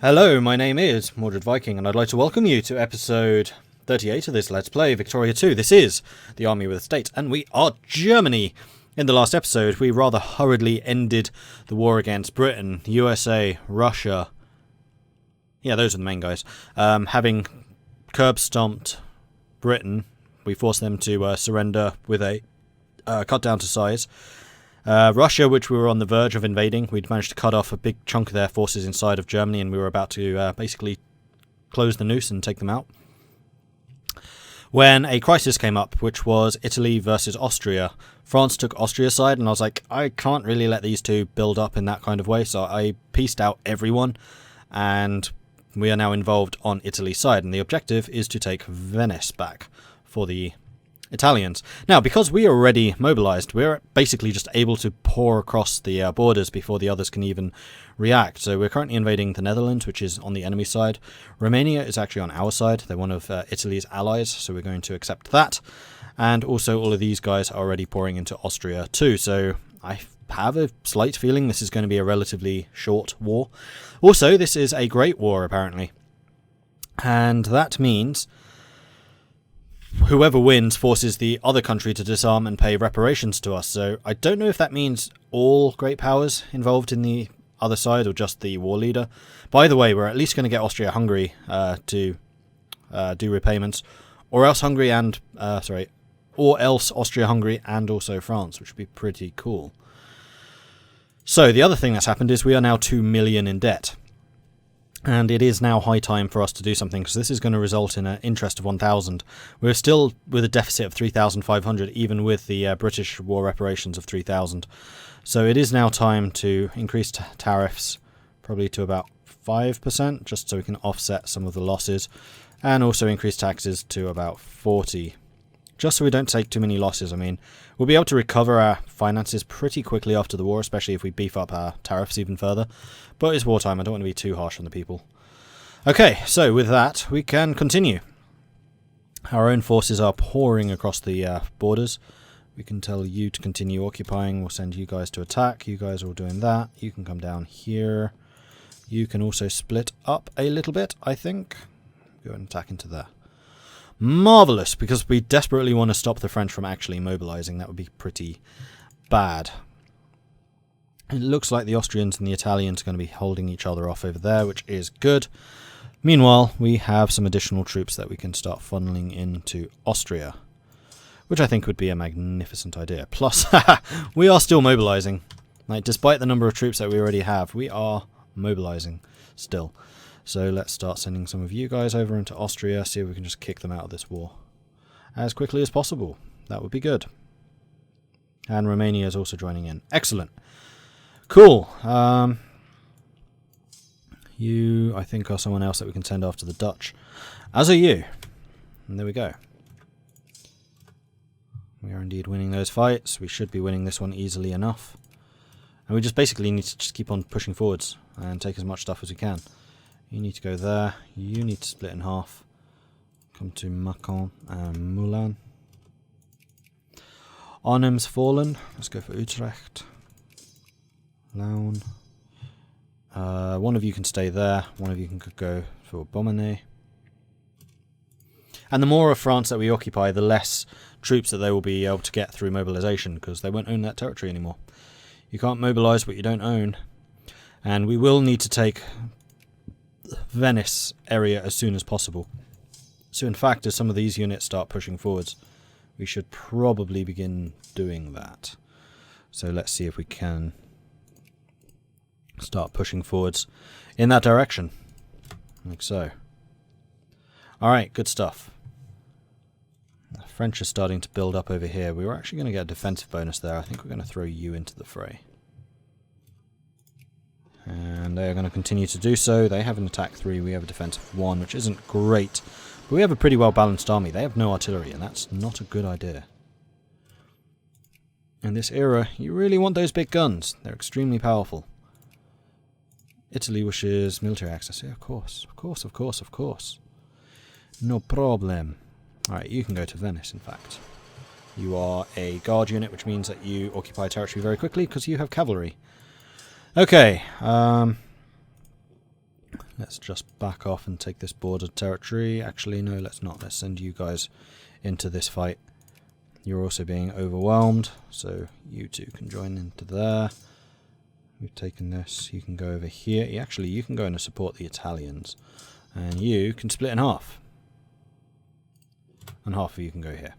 Hello, my name is Mordred Viking, and I'd like to welcome you to episode 38 of this Let's Play Victoria 2. This is the Army with a State, and we are Germany. In the last episode, we rather hurriedly ended the war against Britain, USA, Russia. Yeah, those are the main guys. Having curb-stomped Britain, we forced them to surrender with a cut down to size. Russia, which we were on the verge of invading, we'd managed to cut off a big chunk of their forces inside of Germany, and we were about to basically close the noose and take them out, when a crisis came up, which was Italy versus Austria. France took Austria's side, and I was like, I can't really let these two build up in that kind of way, so I pieced out everyone, and we are now involved on Italy's side, and the objective is to take Venice back for the Italians. Now, because we are already mobilized, we're basically just able to pour across the borders before the others can even react. So we're currently invading the Netherlands, which is on the enemy side. Romania is actually on our side. They're one of Italy's allies, so we're going to accept that. And also all of these guys are already pouring into Austria too, so I have a slight feeling this is going to be a relatively short war. Also, this is a great war, apparently. And that means whoever wins forces the other country to disarm and pay reparations to us. So I don't know if that means all great powers involved in the other side or just the war leader. By the way, we're at least going to get Austria-Hungary to do repayments, or else Austria-Hungary and also France, which would be pretty cool. So the other thing that's happened is we are now 2 million in debt. And it is now high time for us to do something, because this is going to result in an interest of 1,000. We're still with a deficit of 3,500, even with the British war reparations of 3,000. So it is now time to increase tariffs, probably to about 5%, just so we can offset some of the losses, and also increase taxes to about 40%, just so we don't take too many losses. I mean, we'll be able to recover our finances pretty quickly after the war, especially if we beef up our tariffs even further. But it's wartime, I don't want to be too harsh on the people. Okay, so with that, we can continue. Our own forces are pouring across the borders. We can tell you to continue occupying. We'll send you guys to attack. You guys are all doing that. You can come down here. You can also split up a little bit, I think. Go and attack into there. Marvellous, because we desperately want to stop the French from actually mobilizing. That would be pretty bad. It looks like the Austrians and the Italians are going to be holding each other off over there, which is good. Meanwhile, we have some additional troops that we can start funneling into Austria, which I think would be a magnificent idea. Plus, we are still mobilizing. Like, despite the number of troops that we already have, we are mobilizing still. So let's start sending some of you guys over into Austria, see if we can just kick them out of this war as quickly as possible. That would be good. And Romania is also joining in. Excellent. Cool. You, I think, are someone else that we can send after the Dutch. As are you. And there we go. We are indeed winning those fights. We should be winning this one easily enough. And we just basically need to just keep on pushing forwards and take as much stuff as we can. You need to go there. You need to split in half. Come to Macon and Moulin. Arnhem's fallen. Let's go for Utrecht. Laon. One of you can stay there. One of you can go for Beaumanoir. And the more of France that we occupy, the less troops that they will be able to get through mobilization, because they won't own that territory anymore. You can't mobilize what you don't own. And we will need to take Venice area as soon as possible. So in fact, as some of these units start pushing forwards, we should probably begin doing that. So let's see if we can start pushing forwards in that direction, like so. Alright, good stuff. The French are starting to build up over here. We were actually going to get a defensive bonus there. I think we're going to throw you into the fray. And they are going to continue to do so. They have an attack 3, we have a defensive 1, which isn't great. But we have a pretty well balanced army. They have no artillery, and that's not a good idea. In this era, you really want those big guns. They're extremely powerful. Italy wishes military access. Yeah, of course. Of course, of course, of course. No problem. Alright, you can go to Venice, in fact. You are a guard unit, which means that you occupy territory very quickly because you have cavalry. Okay, Let's just back off and take this border territory. Actually, no, let's not. Let's send you guys into this fight. You're also being overwhelmed, so you two can join into there. We've taken this. You can go over here. Actually, you can go in and support the Italians. And you can split in half. And half of you can go here.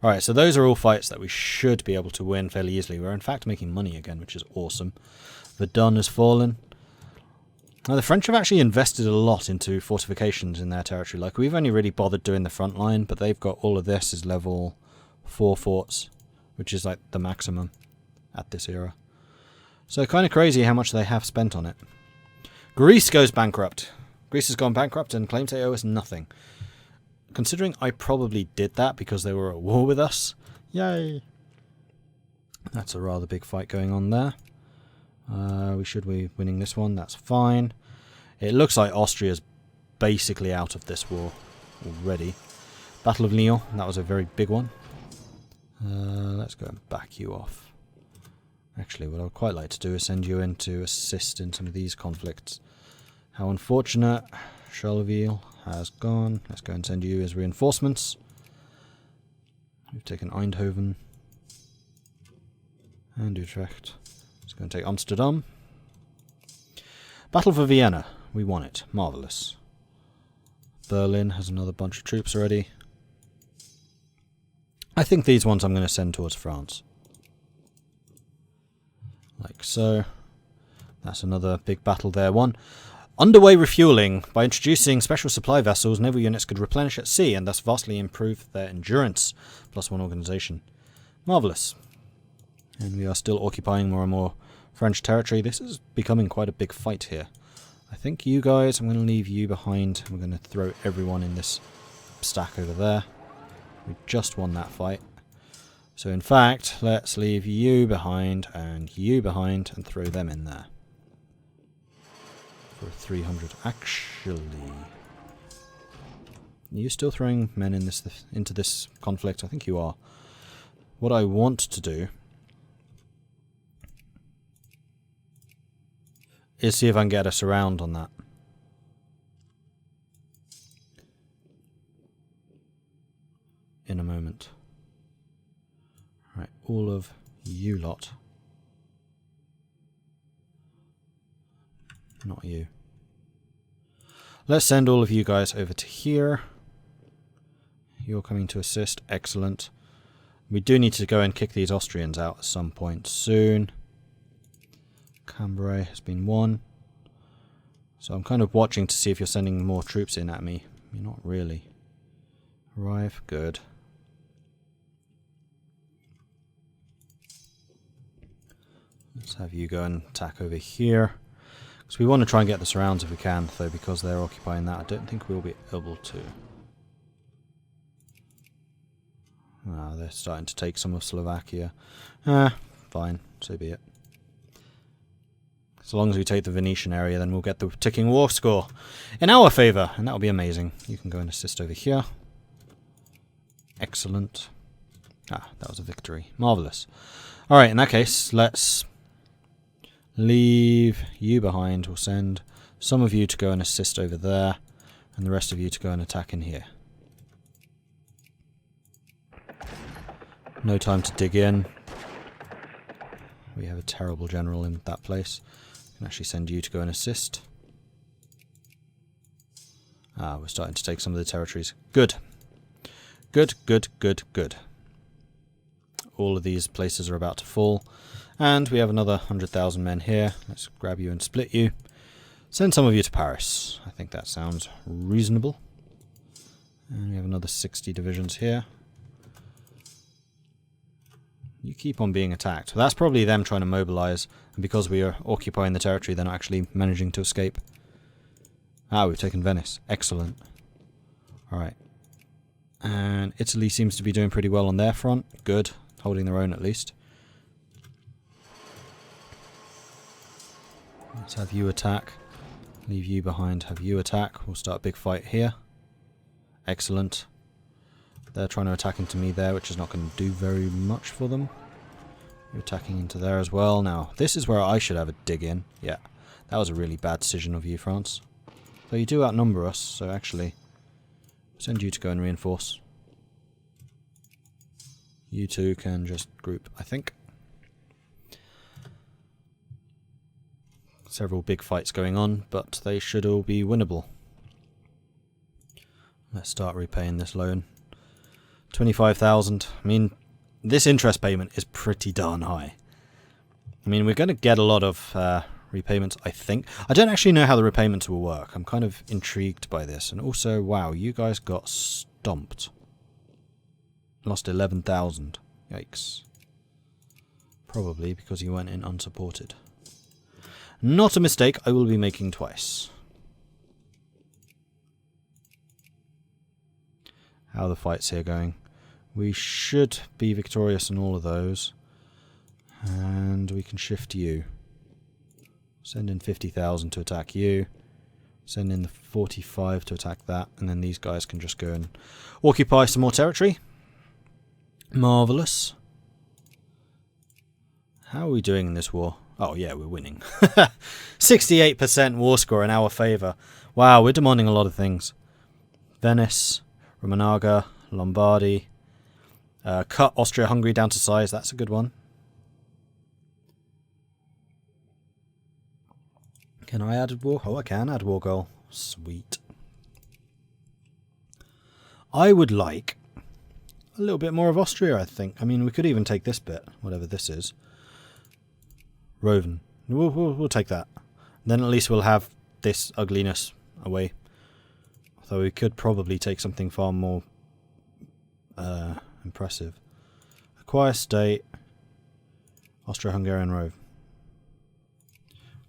Alright, so those are all fights that we should be able to win fairly easily. We're in fact making money again, which is awesome. Verdun has fallen. Now, the French have actually invested a lot into fortifications in their territory. Like, we've only really bothered doing the front line, but they've got all of this as level 4 forts, which is like the maximum at this era. So kind of crazy how much they have spent on it. Greece goes bankrupt. Greece has gone bankrupt and claims they owe us nothing. Considering I probably did that because they were at war with us. Yay! That's a rather big fight going on there. We should be winning this one. That's fine. It looks like Austria's basically out of this war already. Battle of Lyon. That was a very big one. Let's go and back you off. Actually, what I would quite like to do is send you in to assist in some of these conflicts. How unfortunate. Charleville has gone. Let's go and send you as reinforcements. We've taken Eindhoven and Utrecht. Let's go and take Amsterdam. Battle for Vienna. We won it. Marvellous. Berlin has another bunch of troops already. I think these ones I'm going to send towards France. Like so. That's another big battle there. One. Underway refueling. By introducing special supply vessels, naval units could replenish at sea and thus vastly improve their endurance. +1 organisation. Marvellous. And we are still occupying more and more French territory. This is becoming quite a big fight here. I think you guys, I'm going to leave you behind. We're going to throw everyone in this stack over there. We just won that fight. So in fact, let's leave you behind and throw them in there. For 300. Actually, are you still throwing men in into this conflict? I think you are. What I want to do is see if I can get us around on that. In a moment. Right, all of you lot. Not you. Let's send all of you guys over to here. You're coming to assist. Excellent. We do need to go and kick these Austrians out at some point soon. Cambrai has been won. So I'm kind of watching to see if you're sending more troops in at me. You're not really. Arrive. Good. Let's have you go and attack over here. So we want to try and get the surrounds if we can, though, because they're occupying that. I don't think we'll be able to. Ah, they're starting to take some of Slovakia. Fine, so be it. So long as we take the Venetian area, then we'll get the ticking war score in our favour, and that'll be amazing. You can go and assist over here. Excellent. Ah, that was a victory. Marvellous. Alright, in that case, let's leave you behind. We'll send some of you to go and assist over there, and the rest of you to go and attack in here. No time to dig in. We have a terrible general in that place. I can actually send you to go and assist. Ah, we're starting to take some of the territories. Good. Good, good, good, good. All of these places are about to fall. And we have another 100,000 men here. Let's grab you and split you. Send some of you to Paris. I think that sounds reasonable. And we have another 60 divisions here. You keep on being attacked. That's probably them trying to mobilize. And because we are occupying the territory, they're not actually managing to escape. Ah, we've taken Venice. Excellent. Alright. And Italy seems to be doing pretty well on their front. Good. Holding their own at least. Let's have you attack. Leave you behind. Have you attack. We'll start a big fight here. Excellent. They're trying to attack into me there, which is not going to do very much for them. You're attacking into there as well. Now, this is where I should have a dig in. Yeah. That was a really bad decision of you, France. Though you do outnumber us, so actually, send you to go and reinforce. You two can just group, I think. Several big fights going on, but they should all be winnable. Let's start repaying this loan. 25,000. I mean, this interest payment is pretty darn high. I mean, we're going to get a lot of repayments, I think. I don't actually know how the repayments will work. I'm kind of intrigued by this. And also, wow, you guys got stomped. Lost 11,000. Yikes. Probably because you went in unsupported. Not a mistake I will be making twice. How are the fights here going? We should be victorious in all of those. And we can shift you. Send in 50,000 to attack you. Send in the 45 to attack that. And then these guys can just go and occupy some more territory. Marvellous. How are we doing in this war? Oh yeah, we're winning. 68% war score in our favour. Wow, we're demanding a lot of things. Venice, Romagna, Lombardy. Cut Austria-Hungary down to size. That's a good one. Can I add a war? Oh, I can add war goal. Sweet. I would like a little bit more of Austria, I think. I mean, we could even take this bit, whatever this is. Roven. We'll take that. Then at least we'll have this ugliness away. Although we could probably take something far more impressive. Acquire state. Austro-Hungarian Rove.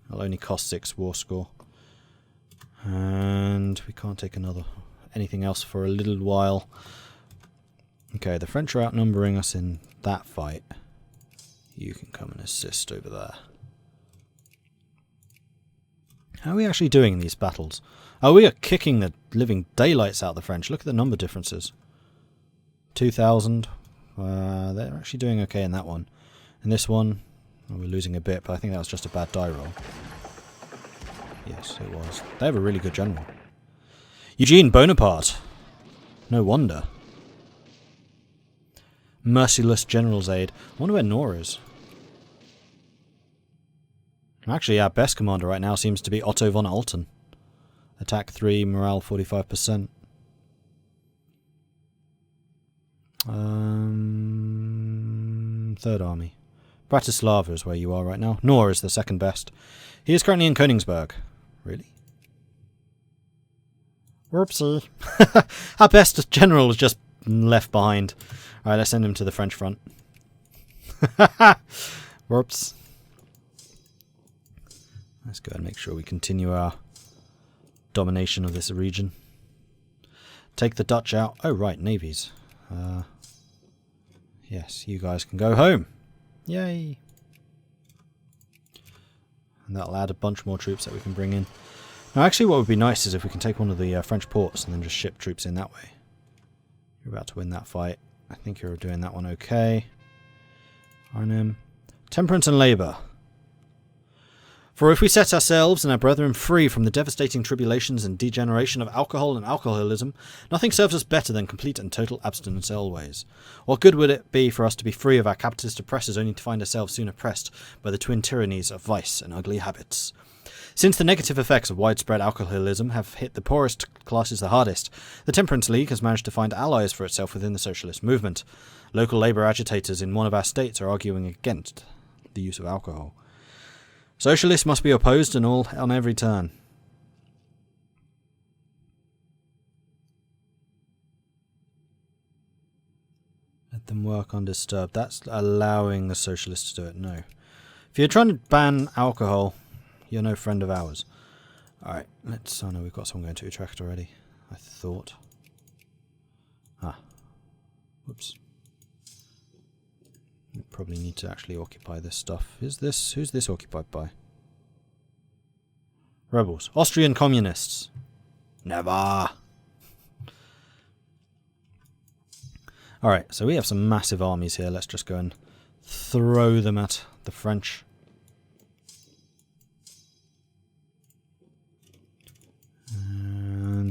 It'll only cost 6 war score. And we can't take anything else for a little while. Okay, the French are outnumbering us in that fight. You can come and assist over there. How are we actually doing in these battles? Oh, we are kicking the living daylights out of the French. Look at the number differences. 2,000. They're actually doing okay in that one. And this one, well, we're losing a bit, but I think that was just a bad die roll. Yes, it was. They have a really good general. Eugene Bonaparte. No wonder. Merciless General's Aid. I wonder where Nor is. Actually, our best commander right now seems to be Otto von Alten. Attack 3, morale 45%. Third army. Bratislava is where you are right now. Nor is the second best. He is currently in Königsberg. Really? Whoopsie. Our best general was just left behind. Alright, let's send him to the French front. Whoops. Let's go and make sure we continue our domination of this region. Take the Dutch out. Oh, right, navies. Yes, you guys can go home. Yay. And that'll add a bunch more troops that we can bring in. Now, actually, what would be nice is if we can take one of the French ports and then just ship troops in that way. You're about to win that fight. I think you're doing that one okay. Arnhem. Temperance and labour. For if we set ourselves and our brethren free from the devastating tribulations and degeneration of alcohol and alcoholism, nothing serves us better than complete and total abstinence always. What good would it be for us to be free of our capitalist oppressors only to find ourselves soon oppressed by the twin tyrannies of vice and ugly habits? Since the negative effects of widespread alcoholism have hit the poorest classes the hardest, the Temperance League has managed to find allies for itself within the socialist movement. Local labour agitators in one of our states are arguing against the use of alcohol. Socialists must be opposed and all on every turn. Let them work undisturbed. That's allowing the socialists to do it. No. If you're trying to ban alcohol, you're no friend of ours. Alright, let's... Oh no, we've got someone going to Utrecht already. I thought. Ah. Whoops. We probably need to actually occupy this stuff. Who's this occupied by? Rebels. Austrian communists. Never. Alright, so we have some massive armies here. Let's just go and throw them at the French.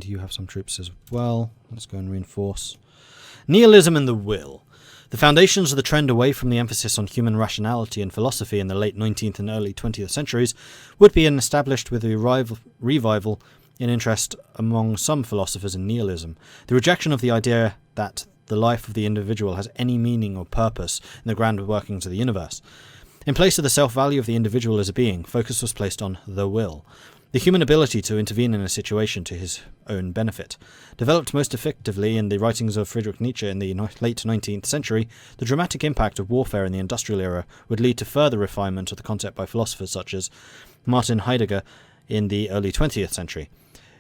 you have some troops as well. Let's go and reinforce. Nihilism and the will. The foundations of the trend away from the emphasis on human rationality and philosophy in the late 19th and early 20th centuries would be established with a revival in interest among some philosophers in nihilism. The rejection of the idea that the life of the individual has any meaning or purpose in the grand workings of the universe. In place of the self-value of the individual as a being, focus was placed on the will. The human ability to intervene in a situation to his own benefit. Developed most effectively in the writings of Friedrich Nietzsche in the late 19th century, the dramatic impact of warfare in the industrial era would lead to further refinement of the concept by philosophers such as Martin Heidegger in the early 20th century.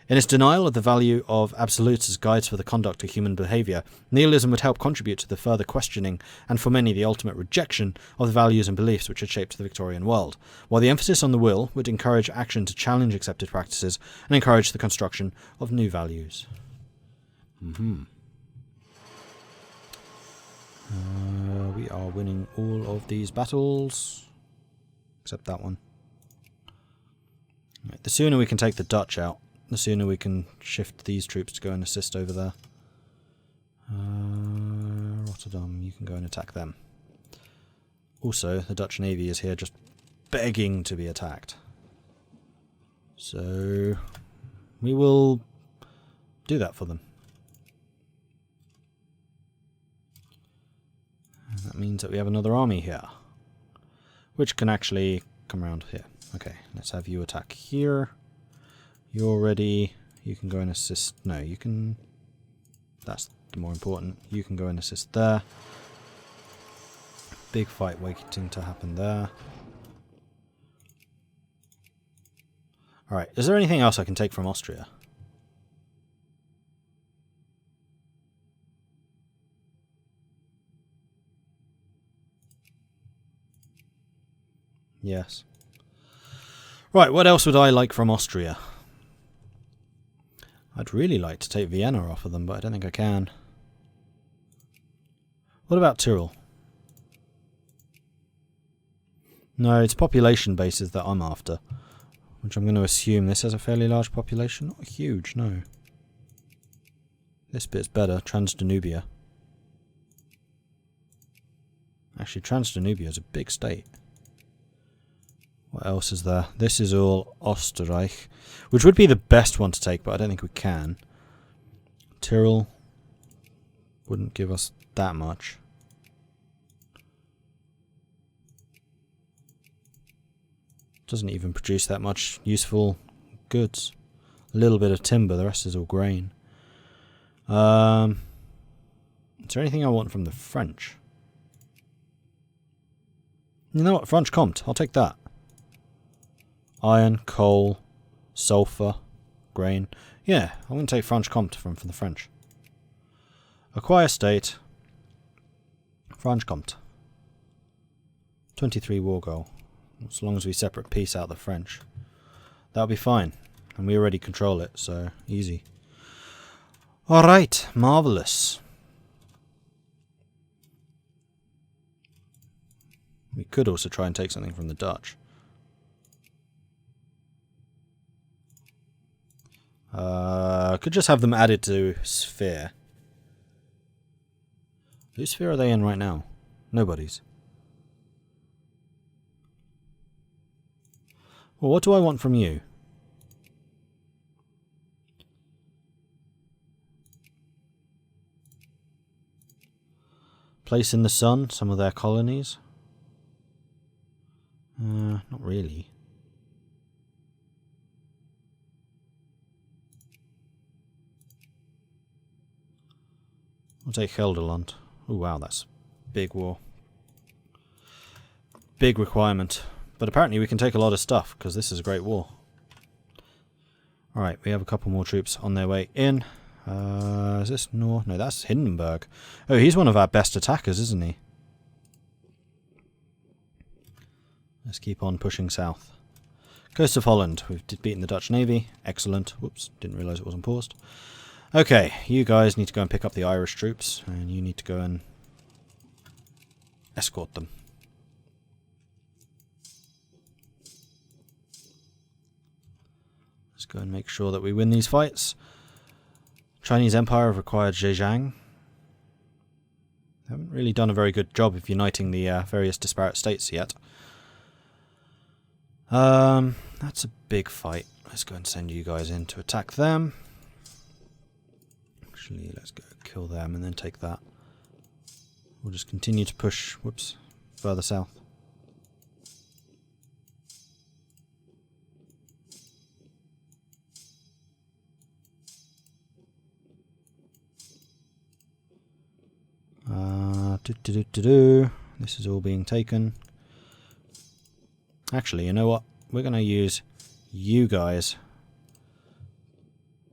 In its denial of the value of absolutes as guides for the conduct of human behaviour, nihilism would help contribute to the further questioning, and for many the ultimate rejection, of the values and beliefs which had shaped the Victorian world, while the emphasis on the will would encourage action to challenge accepted practices and encourage the construction of new values. We are winning all of these battles, except that one. Right, the sooner we can take the Dutch out, the sooner we can shift these troops to go and assist over there. Rotterdam, you can go and attack them. Also, the Dutch Navy is here just begging to be attacked. So, we will do that for them. And that means that we have another army here, which can actually come around here. Okay, let's have you attack here. You're ready. You can go and assist. No, you can... That's the more important. You can go and assist there. Big fight waiting to happen there. Alright, is there anything else I can take from Austria? Yes. Right, what else would I like from Austria? I'd really like to take Vienna off of them, but I don't think I can. What about Tyrol? No, it's population bases that I'm after, which I'm going to assume this has a fairly large population. Not huge, no. This bit's better, Transdanubia. Actually, Transdanubia is a big state. What else is there? This is all Österreich, which would be the best one to take, but I don't think we can. Tyrol wouldn't give us that much. Doesn't even produce that much useful goods. A little bit of timber, the rest is all grain. Is there anything I want from the French? You know what? Franche Comte, I'll take that. Iron, coal, sulfur, grain. Yeah, I'm going to take Franche Comte from the French. Acquire state. Franche Comte. 23 war goal. As long as we separate peace out the French. That'll be fine. And we already control it, so easy. Alright, marvellous. We could also try and take something from the Dutch. Could just have them added to Sphere. Whose sphere are they in right now? Nobody's. Well, what do I want from you? Place in the sun some of their colonies? Not really. We'll take Gelderland. Oh wow, that's big war. Big requirement. But apparently we can take a lot of stuff, because this is a great war. Alright, we have a couple more troops on their way in. Is this Nor? No, that's Hindenburg. Oh, he's one of our best attackers, isn't he? Let's keep on pushing south. Coast of Holland. We've beaten the Dutch Navy. Excellent. Whoops, didn't realise it wasn't paused. Okay, you guys need to go and pick up the Irish troops, and you need to go and escort them. Let's go and make sure that we win these fights. Chinese Empire have acquired Zhejiang. Haven't really done a very good job of uniting the various disparate states yet. That's a big fight. Let's go and send you guys in to attack them. Actually, let's go kill them and then take that. We'll just continue to push, whoops, further south. This is all being taken. Actually, you know what? We're going to use you guys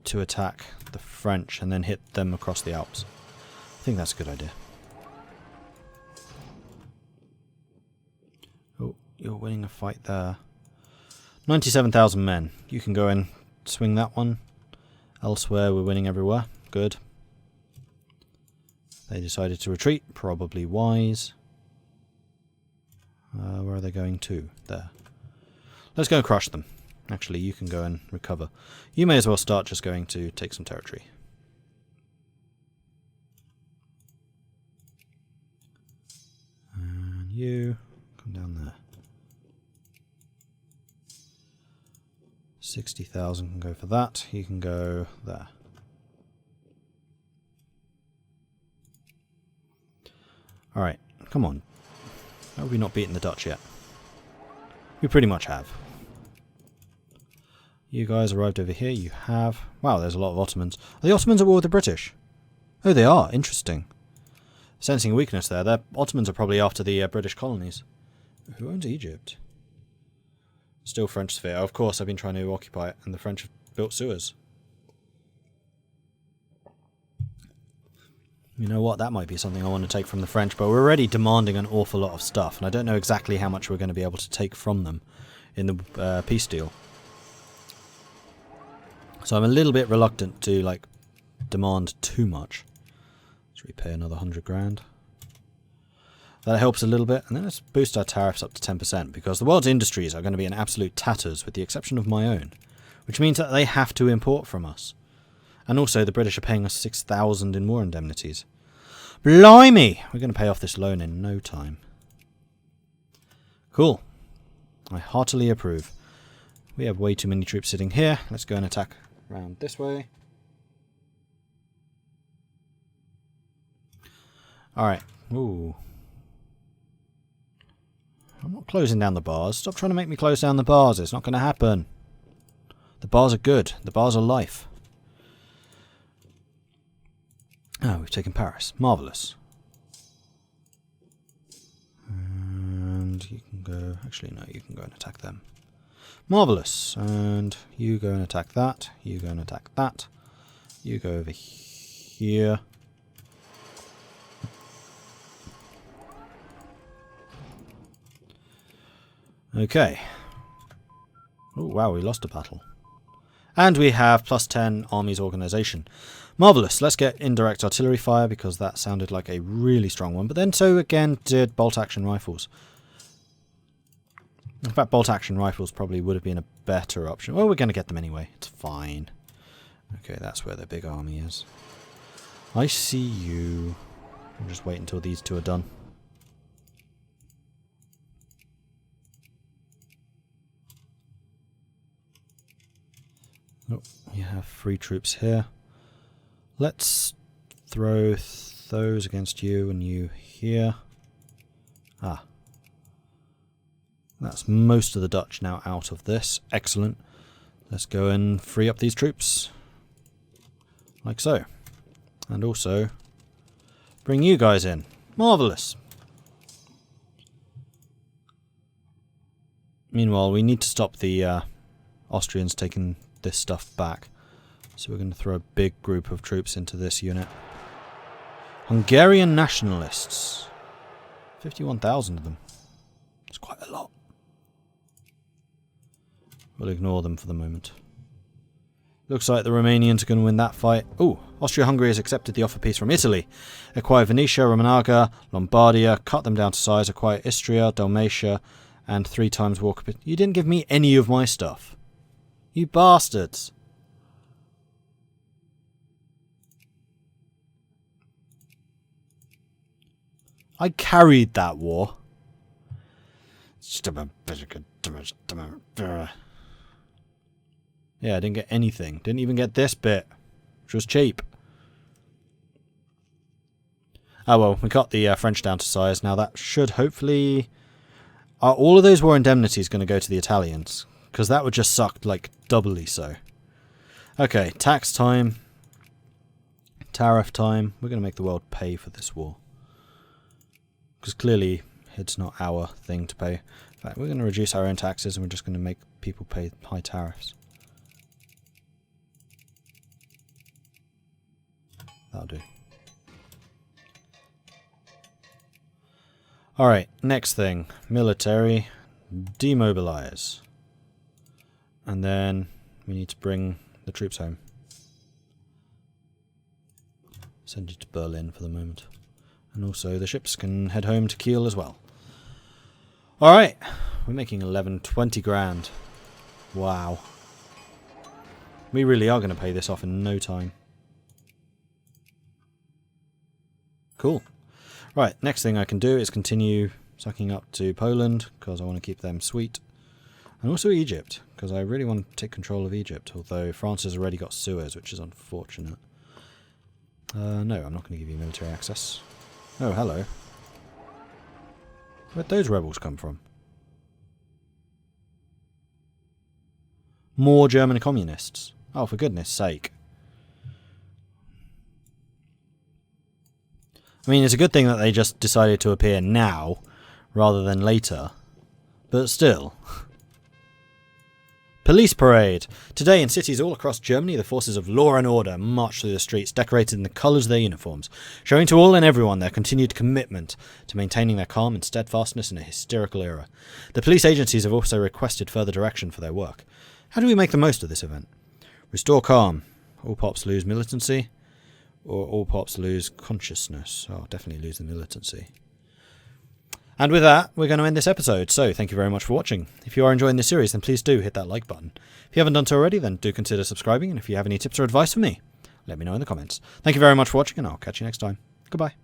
to attack the French and then hit them across the Alps. I think that's a good idea. Oh, you're winning a fight there. 97,000 men. You can go and swing that one. Elsewhere, we're winning everywhere. Good. They decided to retreat. Probably wise. Where are they going to? There. Let's go and crush them. Actually, you can go and recover. You may as well start just going to take some territory. And you come down there. 60,000 can go for that. You can go there. Alright, come on. How have we not beaten the Dutch yet? We pretty much have. You guys arrived over here. You have. Wow, there's a lot of Ottomans. Are the Ottomans at war with the British? Oh, they are. Interesting. Sensing a weakness there. The Ottomans are probably after the British colonies. Who owns Egypt? Still French sphere. Of course, I've been trying to occupy it, and the French have built sewers. You know what? That might be something I want to take from the French, but we're already demanding an awful lot of stuff, and I don't know exactly how much we're going to be able to take from them in the peace deal. So I'm a little bit reluctant to, like, demand too much. Let's repay another 100 grand. That helps a little bit, and then let's boost our tariffs up to 10%, because the world's industries are going to be in absolute tatters, with the exception of my own, which means that they have to import from us. And also, the British are paying us 6,000 in war indemnities. Blimey! We're going to pay off this loan in no time. Cool. I heartily approve. We have way too many troops sitting here. Let's go and attack around this way. Alright. Ooh. I'm not closing down the bars. Stop trying to make me close down the bars. It's not going to happen. The bars are good. The bars are life. Oh, we've taken Paris. Marvellous. And you can go... Actually, no, you can go and attack them. Marvellous. And you go and attack that. You go and attack that. You go over here. Okay. Oh, wow, we lost a battle. And we have +10 armies organisation. Marvellous. Let's get indirect artillery fire, because that sounded like a really strong one. But then so again did bolt-action rifles. In fact, bolt-action rifles probably would have been a better option. Well, we're going to get them anyway. It's fine. Okay, that's where the big army is. I see you. I'll just wait until these two are done. Oh, you have 3 troops here. Let's throw those against you and you here. Ah. That's most of the Dutch now out of this. Excellent. Let's go and free up these troops. Like so. And also bring you guys in. Marvellous. Meanwhile, we need to stop the Austrians taking this stuff back. So we're going to throw a big group of troops into this unit. Hungarian nationalists. 51,000 of them. It's quite a lot. We'll ignore them for the moment. Looks like the Romanians are going to win that fight. Oh, Austria-Hungary has accepted the offer peace from Italy. Acquire Venetia, Romagna, Lombardia, cut them down to size, acquire Istria, Dalmatia, and 3 times war capacity. You didn't give me any of my stuff. You bastards. I carried that war. Yeah, I didn't get anything. Didn't even get this bit, which was cheap. Oh well, we got the French down to size. Now that should hopefully... all of those war indemnities going to go to the Italians, because that would just suck like doubly so. Okay, tax time. Tariff time. We're going to make the world pay for this war. Because clearly it's not our thing to pay. In fact, we're going to reduce our own taxes and we're just going to make people pay high tariffs. That'll do. Alright, next thing. Military. Demobilize. And then we need to bring the troops home. Send you to Berlin for the moment. And also the ships can head home to Kiel as well. Alright, we're making 20 grand. Wow. We really are going to pay this off in no time. Cool. Right, next thing I can do is continue sucking up to Poland, because I want to keep them sweet. And also Egypt, because I really want to take control of Egypt, although France has already got Suez, which is unfortunate. No, I'm not going to give you military access. Oh, hello. Where'd those rebels come from? More German communists. Oh, for goodness sake. I mean, it's a good thing that they just decided to appear now, rather than later. But still. Police parade. Today in cities all across Germany, the forces of law and order march through the streets decorated in the colours of their uniforms, showing to all and everyone their continued commitment to maintaining their calm and steadfastness in a hysterical era. The police agencies have also requested further direction for their work. How do we make the most of this event? Restore calm. All pops lose militancy. Or all pops lose consciousness. Oh, definitely lose the militancy. And with that, we're going to end this episode. So, thank you very much for watching. If you are enjoying this series, then please do hit that like button. If you haven't done so already, then do consider subscribing. And if you have any tips or advice for me, let me know in the comments. Thank you very much for watching, and I'll catch you next time. Goodbye.